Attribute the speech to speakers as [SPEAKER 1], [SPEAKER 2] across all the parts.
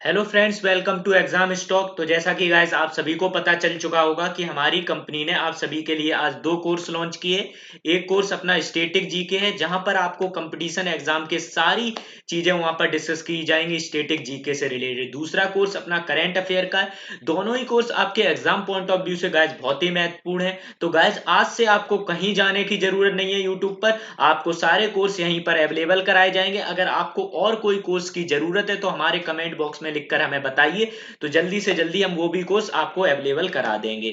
[SPEAKER 1] Hello friends, welcome to exam stock. तो जैसा कि गाइस आप सभी को पता चल चुका होगा कि हमारी कंपनी ने आप सभी के लिए आज दो कोर्स लॉन्च किए। एक कोर्स अपना स्टैटिक जीके है, जहां पर आपको कंपटीशन एग्जाम के सारी चीजें वहां पर डिस्कस की जाएंगी स्टैटिक जीके से रिलेटेड। दूसरा कोर्स अपना करंट अफेयर का है। दोनों ही कोर्स आपके एग्जाम पॉइंट ऑफ व्यू से गाइस बहुत ही महत्वपूर्ण है। तो गाइस आज से आपको कहीं जाने की जरूरत नहीं है यूट्यूब पर, आपको सारे कोर्स यहीं पर अवेलेबल कराए जाएंगे। अगर आपको और कोई कोर्स की जरूरत है तो हमारे कमेंट बॉक्स में लिखकर हमें बताइए, तो जल्दी से जल्दी हम वो भी कोर्स आपको अवेलेबल करा देंगे।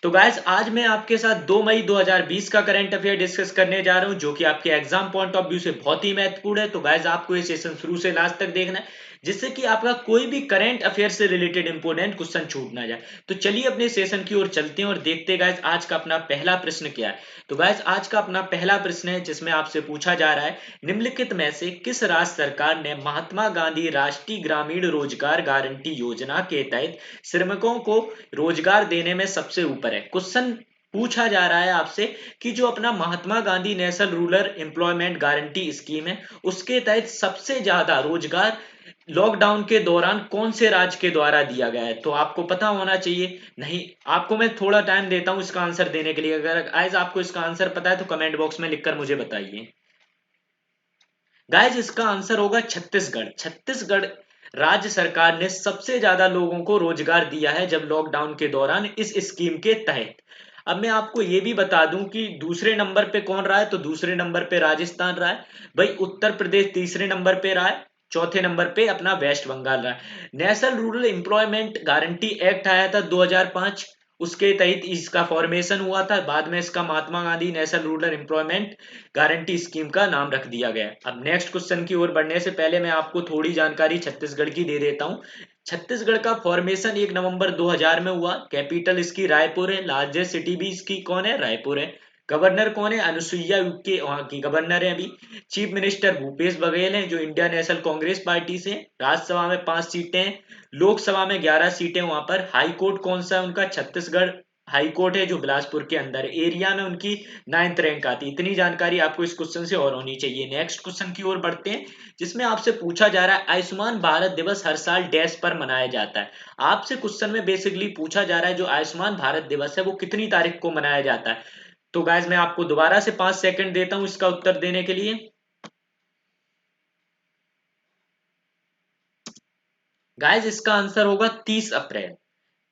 [SPEAKER 1] तो गाइस आज मैं आपके साथ 2 मई 2020 का करंट अफेयर डिस्कस करने जा रहा हूं, जो कि आपके एग्जाम पॉइंट ऑफ व्यू से बहुत ही महत्वपूर्ण है। तो गाइस आपको ये सेशन शुरू से लास्ट तक देखना है, जिससे कि आपका कोई भी करंट अफेयर से रिलेटेड इंपोर्टेंट क्वेश्चन छूट ना जाए। तो चलिए अपने सेशन की ओर चलते हैं और देखते हैं गाइस आज का अपना पहला प्रश्न क्या है। तो गाइस आज का अपना पहला प्रश्न है, जिसमें आपसे पूछा जा रहा है, निम्नलिखित में से किस राज्य सरकार ने महात्मा गांधी राष्ट्रीय ग्रामीण रोजगार गारंटी योजना के तहत श्रमिकों को रोजगार देने में सबसे ऊपर है। क्वेश्चन पूछा जा रहा है आपसे कि जो अपना Mahatma Gandhi National Rural Employment Guarantee Scheme है, उसके तहत सबसे ज्यादा रोजगार लॉकडाउन के दौरान कौन से राज्य के द्वारा दिया गया है। तो आपको पता होना चाहिए। नहीं, आपको मैं थोड़ा टाइम देता हूं इसका आंसर देने के लिए। अगर आज आपको इसका आंसर पता है तो कमेंट बॉक्स में लिखकर मुझे बताइए। गाइज इसका आंसर होगा छत्तीसगढ़। छत्तीसगढ़ राज्य सरकार ने सबसे ज्यादा लोगों को रोजगार दिया है जब लॉकडाउन के दौरान इस स्कीम के तहत। अब मैं आपको ये भी बता दूं कि दूसरे नंबर पे कौन रहा है। तो दूसरे नंबर पे राजस्थान रहा है भाई। उत्तर प्रदेश तीसरे नंबर पे रहा है। चौथे नंबर पे अपना वेस्ट बंगाल रहा है। National Rural Employment guarantee act आया था 2005, उसके तहत इसका फॉर्मेशन हुआ था। बाद में इसका Mahatma Gandhi National Rural Employment Guarantee Scheme का नाम रख दिया गया। अब नेक्स्ट क्वेश्चन की ओर बढ़ने से पहले मैं आपको थोड़ी जानकारी छत्तीसगढ़ की दे देता हूं। छत्तीसगढ़ का फॉर्मेशन 1 नवंबर 2000 में हुआ। कैपिटल इसकी रायपुर है। लार्जेस्ट सिटी भी इसकी कौन है? रायपुर है। गवर्नर कौन है? अनुसुईया उइके वहां की गवर्नर है अभी। चीफ मिनिस्टर भूपेश बघेल हैं, जो इंडिया नेशनल कांग्रेस पार्टी से। राज्यसभा में 5 सीटें हैं। लोकसभा में 11 सीटें। वहां पर हाई कोर्ट कौन सा है उनका? छत्तीसगढ़ हाई कोर्ट है, जो बिलासपुर के अंदर है। एरिया में उनकी 9th रैंक आती है। इतनी जानकारी आपको इस क्वेश्चन से और होनी चाहिए। नेक्स्ट क्वेश्चन की ओर बढ़ते हैं, जिसमें आपसे पूछा जा रहा है आयुष्मान भारत दिवस हर साल डैश पर मनाया जाता है। आपसे क्वेश्चन में बेसिकली पूछा जा रहा है जो आयुष्मान भारत दिवस है वो कितनी तारीख को मनाया जाता है। तो गाइज मैं आपको दोबारा से 5 सेकंड देता हूं इसका उत्तर देने के लिए। गाइज इसका आंसर होगा 30 अप्रैल।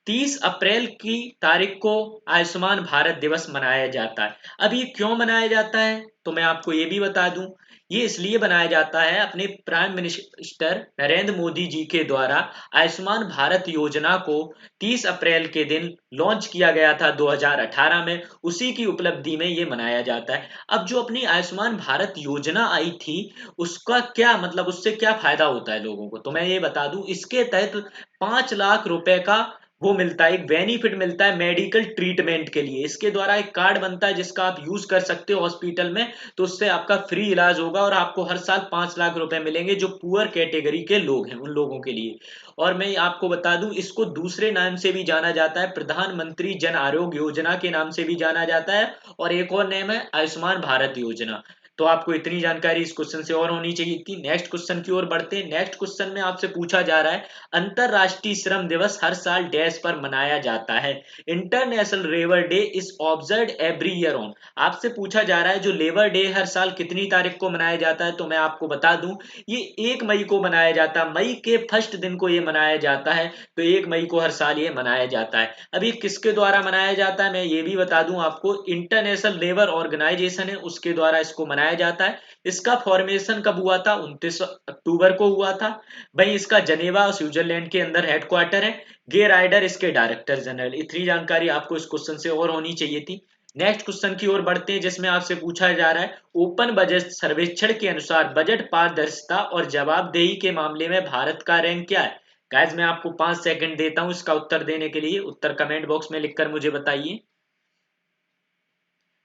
[SPEAKER 1] 30 अप्रैल की तारीख को आयुष्मान भारत दिवस मनाया जाता है। अब ये क्यों मनाया जाता है तो मैं आपको ये भी बता दूं। ये इसलिए बनाया जाता है, अपने प्राइम मिनिस्टर नरेंद्र मोदी जी के द्वारा आयुष्मान भारत योजना को 30 अप्रैल के दिन लॉन्च किया गया था 2018 में। उसी की उपलब्धि में ये मनाया जाता है। अब जो अपनी आयुष्मान भारत योजना आई थी, उसका क्या मतलब, उससे क्या फायदा होता है लोगों को, तो मैं ये बता दूं। इसके तहत 5 लाख रुपए का वो मिलता है, एक बेनिफिट मिलता है मेडिकल ट्रीटमेंट के लिए। इसके द्वारा एक कार्ड बनता है जिसका आप यूज कर सकते हो हॉस्पिटल में। तो उससे आपका फ्री इलाज होगा और आपको हर साल 5 लाख रुपए मिलेंगे, जो पुअर कैटेगरी के लोग हैं उन लोगों के लिए। और मैं आपको बता दूं, इसको दूसरे नाम से भी जाना जाता है, प्रधानमंत्री जन आरोग्य योजना के नाम से भी जाना जाता है। और एक और नेम है आयुष्मान भारत योजना। तो आपको इतनी जानकारी इस क्वेश्चन से और होनी चाहिए थी। नेक्स्ट क्वेश्चन की ओर बढ़ते हैं। नेक्स्ट क्वेश्चन में आपसे पूछा जा रहा है, अंतरराष्ट्रीय श्रम दिवस हर साल डैश पर मनाया जाता है। International labour day is observe every year on. आपसे पूछा जा रहा है जो लेबर डे हर साल कितनी तारीख को मनाया जाता है। तो मैं आपको बता दूं, ये 1 मई को मनाया जाता है। मई के फर्स्ट दिन को ये मनाया जाता है। तो 1 मई को हर साल ये मनाया जाता है। अभी किसके द्वारा मनाया जाता है मैं ये भी बता दूं आपको। इंटरनेशनल लेबर ऑर्गेनाइजेशन है, उसके द्वारा इसको मनाया जाता है। इसका फॉर्मेशन कब हुआ था? 29 अक्टूबर को हुआ था। भाई इसका जनेवा स्विट्जरलैंड के अंदर हेडक्वार्टर है। गे राइडर इसके डायरेक्टर जनरल। इतनी जानकारी आपको इस क्वेश्चन से और होनी चाहिए थी। नेक्स्ट क्वेश्चन की ओर बढ़ते हैं, जिसमें आपसे पूछा जा रहा है, ओपन बजट सर्वेक्षण के अनुसार बजट पारदर्शिता और जवाबदेही के मामले में भारत का रैंक क्या है। गाइज मैं आपको 5 सेकंड देता हूं इसका उत्तर देने के लिए। उत्तर कमेंट बॉक्स में लिखकर मुझे बताइए।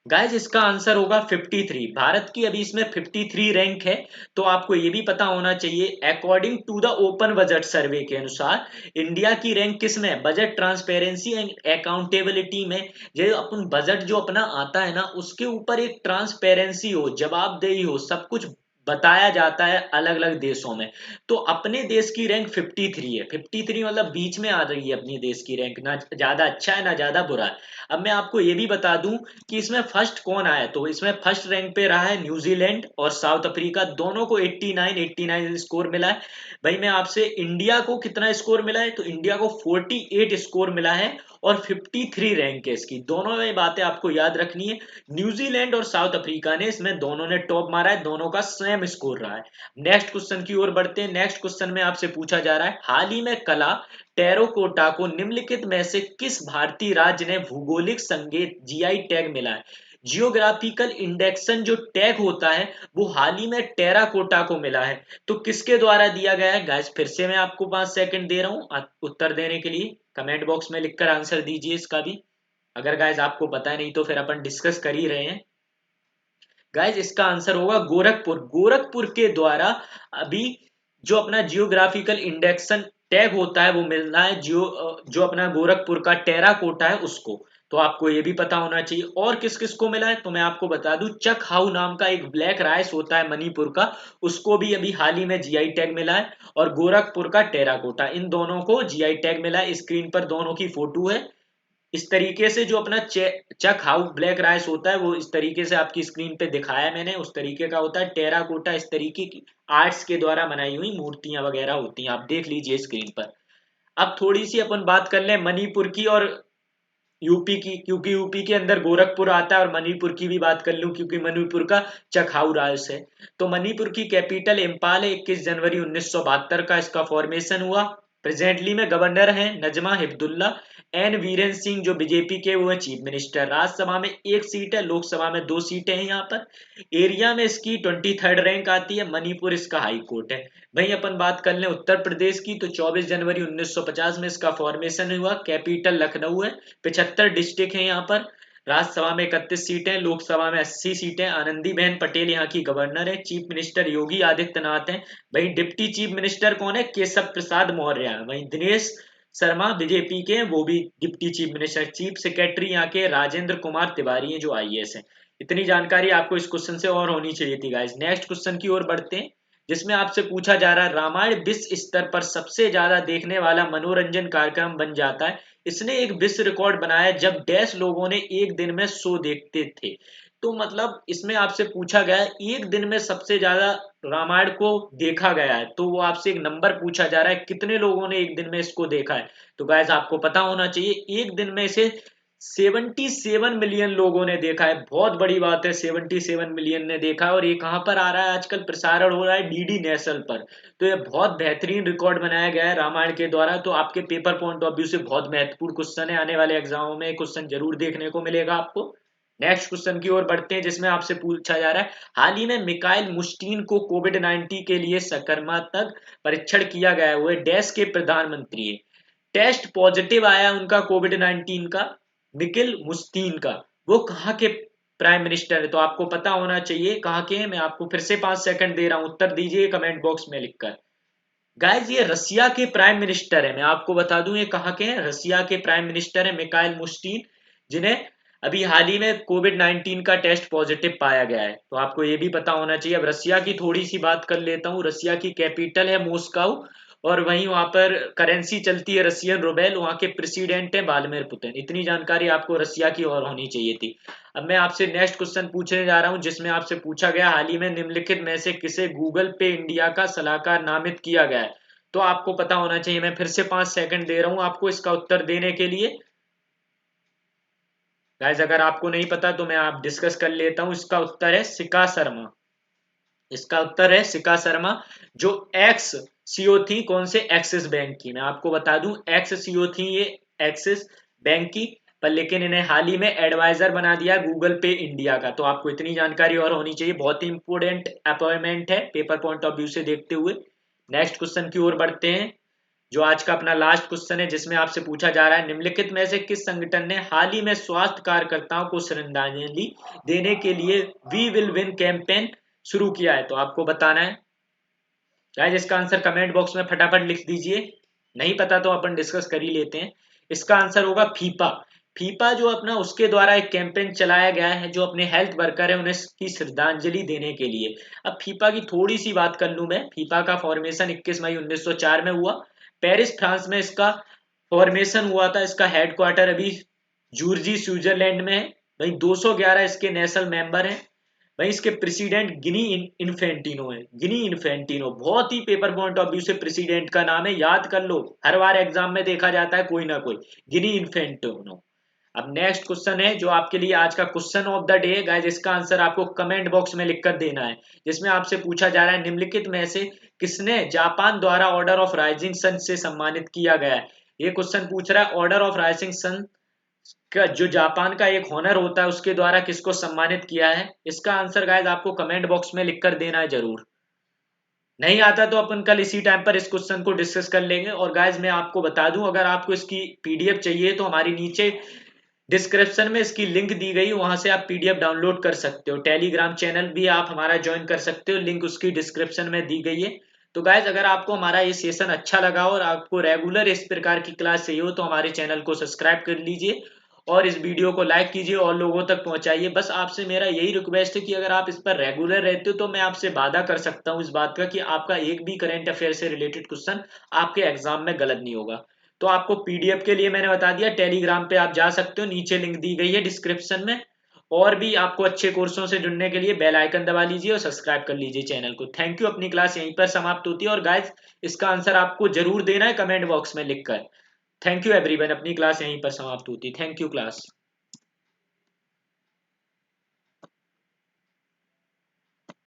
[SPEAKER 1] गाइज इसका आंसर होगा 53। भारत की अभी इसमें 53 रैंक है। तो आपको ये भी पता होना चाहिए, according to the open budget survey के अनुसार इंडिया की रैंक किस में है? बजट ट्रांसपेरेंसी एंड अकाउंटेबिलिटी में। जो अपन बजट जो अपना आता है ना, उसके ऊपर एक ट्रांसपेरेंसी हो, जवाबदेही हो, सब कुछ बताया जाता है अलग अलग देशों में। तो अपने देश की रैंक 53 है। 53 मतलब बीच में आ रही है अपनी देश की रैंक, ना ज्यादा अच्छा है ना ज्यादा बुरा है। अब मैं आपको ये भी बता दूं कि इसमें फर्स्ट कौन आया, तो इसमें फर्स्ट रैंक पे रहा है न्यूजीलैंड और साउथ अफ्रीका, दोनों को 89 स्कोर मिला है। भाई मैं आपसे, इंडिया को कितना स्कोर मिला है, तो इंडिया को 48 स्कोर मिला है और 53 रैंक है इसकी। दोनों में बातें आपको याद रखनी है। न्यूजीलैंड और साउथ अफ्रीका ने इसमें दोनों ने टॉप मारा है, दोनों का सेम स्कोर रहा है। नेक्स्ट क्वेश्चन की ओर बढ़ते हैं। नेक्स्ट क्वेश्चन में आपसे पूछा जा रहा है, हाल ही में कला टेराकोटा को निम्नलिखित में से किस भारतीय राज्य ने भौगोलिक संकेत जीआई टैग मिला है। जियोग्राफिकल इंडेक्सन जो टैग होता है वो हाल ही में टेराकोटा को मिला है। तो किसके द्वारा दिया गया है गाइस, फिर से मैं आपको 5 सेकंड दे रहा हूं उत्तर देने के लिए। कमेंट बॉक्स में लिखकर आंसर दीजिए इसका भी, अगर गाइस आपको पता है, नहीं तो फिर अपन डिस्कस कर ही रहे हैं। गाइस इसका आंसर होगा गोरखपुर। गोरखपुर के द्वारा अभी जो अपना जियोग्राफिकल इंडेक्सन टैग होता है वो मिलना है जो अपना गोरखपुर का टेराकोटा है उसको। तो आपको ये भी पता होना चाहिए। और किस किस को मिला है, तो मैं आपको बता दूं, चक हाउ नाम का एक ब्लैक राइस होता है मणिपुर का, उसको भी अभी हाल ही में जीआई टैग मिला है। और गोरखपुर का टेराकोटा, इन दोनों को जीआई टैग मिला है। स्क्रीन पर दोनों की फोटो है। इस तरीके से जो अपना चक हाउ ब्लैक राइस होता है वो इस तरीके से आपकी स्क्रीन पे दिखाया है मैंने, उस तरीके का होता है। टेराकोटा इस तरीके की आर्ट्स के द्वारा बनाई हुई मूर्तियां वगैरह होती हैं, आप देख लीजिए स्क्रीन पर। अब थोड़ी सी अपन बात कर लें मणिपुर की और यूपी की, क्योंकि यूपी के अंदर गोरखपुर आता है, और मणिपुर की भी बात कर लूं क्योंकि मणिपुर का चखाऊ राइस है। तो मणिपुर की कैपिटल इम्फाल है। 21 जनवरी 1972 का इसका फॉर्मेशन हुआ। प्रेजेंटली में गवर्नर हैं नजमा हिपतुल्ला। एन वीरेन सिंह जो बीजेपी के, वो है चीफ मिनिस्टर। राज्यसभा में एक सीट है, लोकसभा में 2 सीटें हैं यहाँ पर। एरिया में इसकी 23rd रैंक आती है। मणिपुर इसका हाई कोर्ट है। वहीं अपन बात कर लें उत्तर प्रदेश की, तो 24 जनवरी 1950 में इसका फॉर्मेशन हुआ। कैपिटल लखनऊ है। 75 डिस्ट्रिक्ट है यहाँ पर। राज्यसभा में 31 सीटें, लोकसभा में 80 सीटें। आनंदीबेन पटेल यहाँ की गवर्नर है। चीफ मिनिस्टर योगी आदित्यनाथ हैं। वहीं डिप्टी चीफ मिनिस्टर कौन है, केशव प्रसाद मौर्य है। वहीं दिनेश शर्मा बीजेपी के, वो भी deputy chief minister. Chief secretary यहाँ के राजेंद्र कुमार तिवारी हैं जो आईएएस हैं। इतनी जानकारी आपको इस क्वेश्चन से और होनी चाहिए थी गाइस। नेक्स्ट क्वेश्चन की ओर बढ़ते हैं, जिसमें आपसे पूछा जा रहा है, रामायण विश्व स्तर पर सबसे ज्यादा देखने वाला मनोरंजन कार्यक्रम बन जाता है। इसने एक विश्व रिकॉर्ड बनाया जब डैश लोगों ने एक दिन में शो देखते थे। तो मतलब इसमें आपसे पूछा गया है एक दिन में सबसे ज्यादा रामायण को देखा गया है, तो वो आपसे एक नंबर पूछा जा रहा है कितने लोगों ने एक दिन में इसको देखा है। तो गाइस आपको पता होना चाहिए एक दिन में इसे 77 मिलियन लोगों ने देखा है। बहुत बड़ी बात है, 77 मिलियन ने देखा है। और ये कहां पर आ रहा है, आजकल प्रसारण हो रहा है डीडी नेशनल पर। तो ये बहुत बेहतरीन रिकॉर्ड बनाया गया है रामायण के द्वारा। तो आपके पेपर पॉइंट ऑफ व्यू से बहुत महत्वपूर्ण क्वेश्चन है, आने वाले एग्जामों में क्वेश्चन जरूर देखने को मिलेगा आपको। नेक्स्ट क्वेश्चन की ओर बढ़ते हैं, जिसमें आपसे पूछा जा रहा है, हाल ही में मिकाइल मुस्टीन को कोविड-19 के लिए सकारात्मक परीक्षण किया गया है। वो डैश के प्रधानमंत्री है। टेस्ट पॉजिटिव आया उनका कोविड-19 का, निखिल मुस्तीन का। वो कहाँ के प्राइम मिनिस्टर है, तो आपको पता होना चाहिए कहाँ के हैं। मैं आपको फिर से 5 सेकंड दे रहा हूं, उत्तर दीजिए कमेंट बॉक्स में लिखकर। गाइज ये रसिया के प्राइम मिनिस्टर है। मैं आपको बता दूं ये कहाँ के हैं, रसिया के प्राइम मिनिस्टर है मिकाइल मुस्टीन, जिन्हें अभी हाल ही में कोविड-19 का टेस्ट पॉजिटिव पाया गया है। तो आपको ये भी पता होना चाहिए। अब रसिया की थोड़ी सी बात कर लेता हूँ। रसिया की कैपिटल है मॉस्को, और वहीं वहां पर करेंसी चलती है रसियन रूबेल। वहां के प्रेसिडेंट है व्लादिमीर पुतिन। इतनी जानकारी आपको रसिया की और होनी चाहिए थी। अब मैं आपसे नेक्स्ट क्वेश्चन पूछने जा रहा हूं, जिसमें आपसे पूछा गया, हाल ही में निम्नलिखित में से किसे गूगल पे इंडिया का सलाहकार नामित किया गया है। तो आपको पता होना चाहिए। मैं फिर से 5 सेकंड दे रहा हूं आपको इसका उत्तर देने के लिए। गाइज अगर आपको नहीं पता तो मैं आप डिस्कस कर लेता हूं। इसका उत्तर है शिखा शर्मा। इसका उत्तर है शिखा शर्मा, जो एक्स सीओ थी कौन से, एक्सिस बैंक की। मैं आपको बता दूं एक्स सीओ थी ये एक्सिस बैंक की, पर लेकिन इन्हें हाल ही में एडवाइजर बना दिया गूगल पे इंडिया का। तो आपको इतनी जानकारी और होनी चाहिए। बहुत ही इंपोर्टेंट अपॉइंटमेंट है पेपर पॉइंट ऑफ व्यू से देखते हुए। नेक्स्ट क्वेश्चन की ओर बढ़ते हैं, जो आज का अपना लास्ट क्वेश्चन है, जिसमें आपसे पूछा जा रहा है, निम्नलिखित में से किस संगठन ने हाल ही में स्वास्थ्य कार्यकर्ताओं को श्रद्धांजलि देने के लिए वी विल विन कैंपेन शुरू किया है। तो आपको बताना है गाइस। इसका आंसर कमेंट बॉक्स में फटाफट लिख दीजिए। नहीं पता तो अपन डिस्कस कर ही लेते हैं। इसका आंसर होगा फीफा। फीफा जो अपना उसके द्वारा एक कैंपेन चलाया गया है जो अपने हेल्थ वर्कर है उन्हें की श्रद्धांजलि देने के लिए। अब फीफा की थोड़ी सी बात कर लूं मैं। फीफा का फॉर्मेशन 21 मई 1904 में हुआ। पेरिस फ्रांस में इसका फॉर्मेशन हुआ था। इसका हेडक्वार्टर अभी जूर्जी स्विट्जरलैंड में है। वही 211 इसके नेशनल मेंबर हैं। भाई इसके प्रेसिडेंट गिनी इन्फेंटिनो है। गिनी इन्फेंटिनो बहुत ही पेपर पॉइंट ऑफ व्यू से प्रेसिडेंट का नाम है, याद कर लो, हर बार एग्जाम में देखा जाता है कोई ना कोई। गिनी इन्फेंटिनो। अब नेक्स्ट क्वेश्चन है जो आपके लिए आज का क्वेश्चन ऑफ द डे है गाइस। इसका आंसर आपको कमेंट बॉक्स में लिखकर देना है, जिसमें आपसे पूछा जा रहा है निम्नलिखित में से किसने जापान द्वारा ऑर्डर ऑफ राइजिंग सन से सम्मानित किया गया है। ये क्वेश्चन पूछ रहा है ऑर्डर ऑफ राइजिंग सन का जो जापान का एक हॉनर होता है उसके द्वारा किसको सम्मानित किया है। इसका आंसर गाइस आपको कमेंट बॉक्स में लिखकर देना है जरूर। नहीं आता तो अपन कल इसी टाइम पर इस क्वेश्चन को डिस्कस कर लेंगे। और गाइस मैं आपको बता दूं, अगर आपको इसकी पीडीएफ चाहिए तो हमारी नीचे डिस्क्रिप्शन में इसकी लिंक दी गई, वहां से आप पीडीएफ डाउनलोड कर सकते हो। टेलीग्राम चैनल भी आप हमारा ज्वाइन कर सकते हो, लिंक उसकी डिस्क्रिप्शन में दी गई है। तो गाइज अगर आपको हमारा ये सेशन अच्छा लगा और आपको रेगुलर इस प्रकार की क्लास चाहिए हो तो हमारे चैनल को सब्सक्राइब कर लीजिए और इस वीडियो को लाइक कीजिए और लोगों तक पहुंचाइए। बस आपसे मेरा यही रिक्वेस्ट है कि अगर आप इस पर रेगुलर रहते हो तो मैं आपसे वादा कर सकता हूं इस बात का कि आपका एक भी करंट अफेयर से रिलेटेड क्वेश्चन आपके एग्जाम में गलत नहीं होगा। तो आपको पीडीएफ के लिए मैंने बता दिया, टेलीग्राम पे आप जा सकते हो, नीचे लिंक दी गई है डिस्क्रिप्शन में। और भी आपको अच्छे कोर्सों से जुड़ने के लिए बेल आइकन दबा लीजिए और सब्सक्राइब कर लीजिए चैनल को। Thank you. अपनी क्लास यहीं पर समाप्त होती है और गाइज इसका आंसर आपको जरूर देना है कमेंट बॉक्स में लिखकर। Thank you everyone. अपनी क्लास यहीं पर समाप्त होती है। Thank you class.